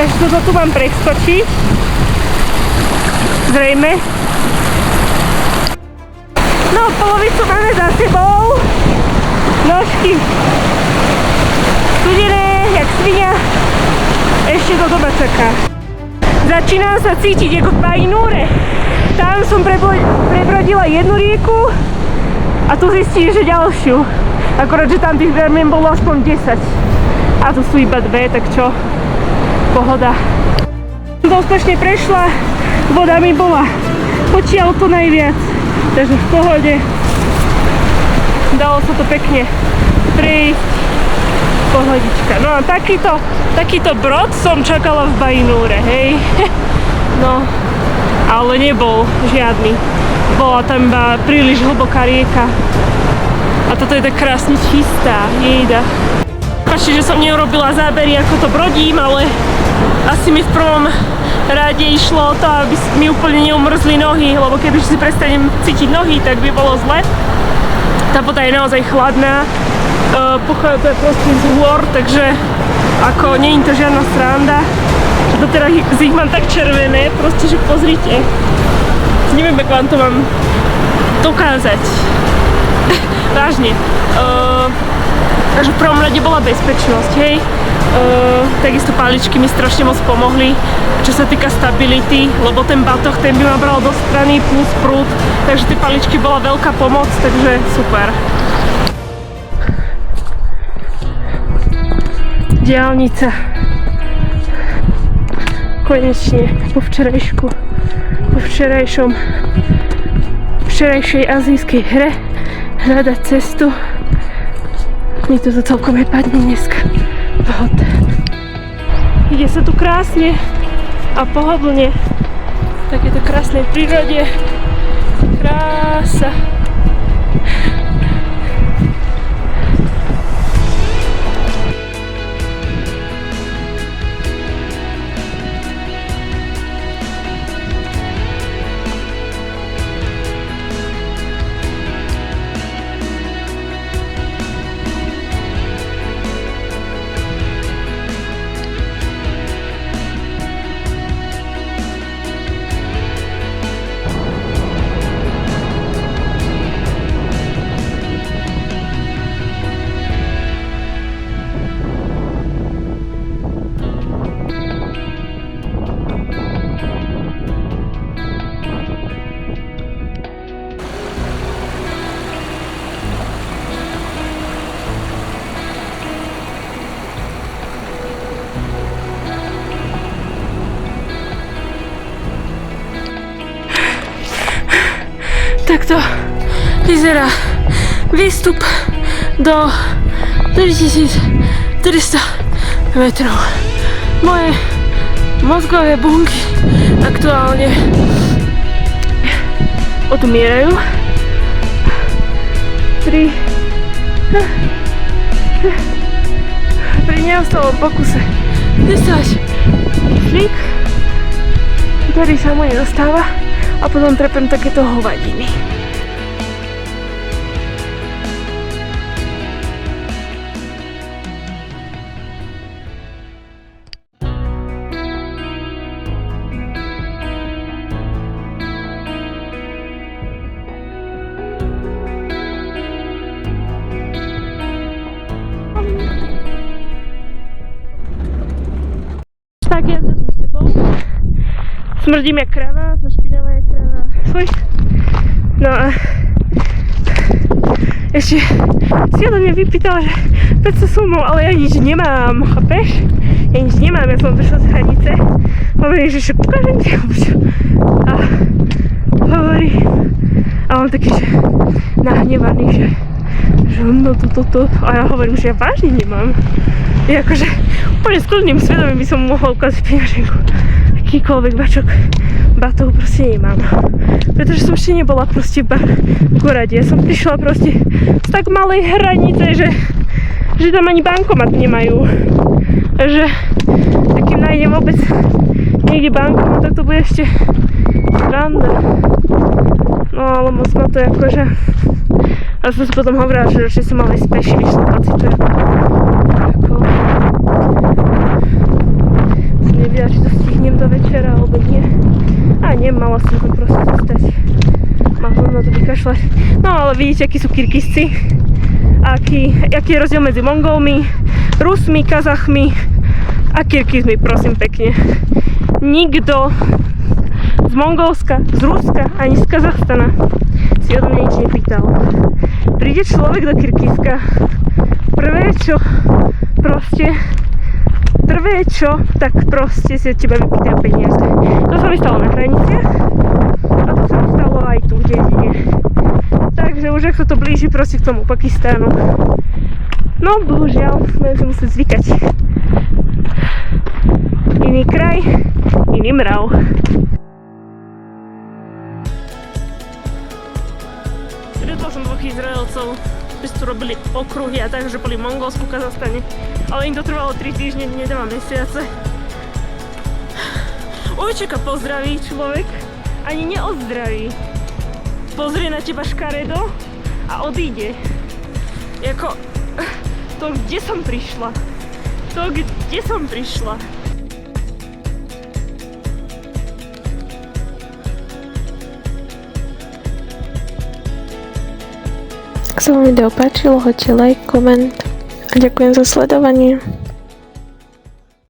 Takže toto tu mám preskočiť. Zrejme. No, polovicu máme za sebou. Nožky studené, jak svinia. Ešte toto ma čaká. Začínam sa cítiť ako v Bajnúre. Tam som prebrodila jednu rieku a tu zistím, že ďalšiu. Akorát, že tam tých vermien bolo aspoň 10. A tu sú iba dve, tak čo? Pohoda. Som úspešne prešla, voda mi bola potiaľ to najviac, takže v pohode. Dalo sa to pekne prejsť. Pohodička. No a takýto brod som čakala v Bajnúre, hej. No, ale nebol žiadny. Bola tam iba príliš hlboká rieka. A toto je tak krásne čistá, jejda. Páčte, že som neurobila zábery, ako to brodím, ale asi mi v prvom rade išlo o to, aby mi úplne neumrzli nohy, lebo keby si prestanem cítiť nohy, tak by bolo zle. Tá voda je naozaj chladná. Pochádza proste z hôr, takže ako nie je to žiadna sranda. Doteraz ich mám tak červené, proste, že pozrite. Neviem, ako vám to mám dokázať. Vážne. Takže v prvom rade bola bezpečnosť, hej. Takisto paličky mi strašne moc pomohli, čo sa týka stability, lebo ten batoh, ten by ma bral do strany plus prúd, takže tie paličky bola veľká pomoc, takže super. Diaľnica. Konečne po včerajšej azijskej hre hľadať cestu. Mi to celkom aj padne dneska. Pohoda. Ide sa tu krásne a pohodlne. V takéto krásnej prírode. Krása. Takto vyzerá výstup do 3300 metrov. Moje mozgové bunky aktuálne odumierajú pri neustálom pokuse dostať kyslík, ktorý sa mu nedostáva. A potom trepem takéto hovadiny. Tak ja za sebou. Smrdím jak krava, som špinavá jak krava. Fuj. No a ešte si odo mňa vypýtala, že preto som mnou, ale ja nič nemám, chápeš? Ja nič nemám, ja som prišla z hranice. Hovorím, že však ukážem ti. A hovorím. A on taký, že nahnevaný, že no toto. A ja hovorím, že ja vážne nemám. Ja akože úplne s kľudným svedomím by som mu mohla ukázať peňaženku. Akýkoľvek batoh proste nemám. Pretože som ešte nebola proste v Gorade. Ja som prišla proste z tak malej hranice, že tam ani bankomat nemajú. Takže takým nájdem vôbec niekde bankomat, tak to bude ešte randa. No ale moc ma to akože... A som si potom hovorila, že ešte som mala ísť peši, vyšla pocituje. Ako... vykašľať. No ale vidíte, akí sú Kyrgyzci. Aký je rozdiel medzi Mongolmi, Rusmi, Kazachmi a Kyrgyzmi, prosím pekne. Nikto z Mongolska, z Ruska ani z Kazachstana si odo mňa nič nepýtal. Príde človek do Kyrgyzska, prvé tak proste si od teba vypýtajú peniaze. To sa mi stalo na hraniciach a to sa mi stalo aj tu v dedine. Takže už ak sa to blíži proste k tomu Pakistánu. No bohužiaľ, budem si musieť zvykať. Iný kraj, iný mrav. Stretol som dvoch Izraelcov, ktorí tu robili okruhy a takže boli v Mongolsku, Kazachstane. Ale im to trvalo 3 týždne, nie 2 mesiace. Ujčeka pozdraví človek, ani neozdraví. Pozrie na teba škaredo a odíde. Jako, to kde som prišla? Ak sa vám video páčilo, hoďte like, koment a ďakujem za sledovanie.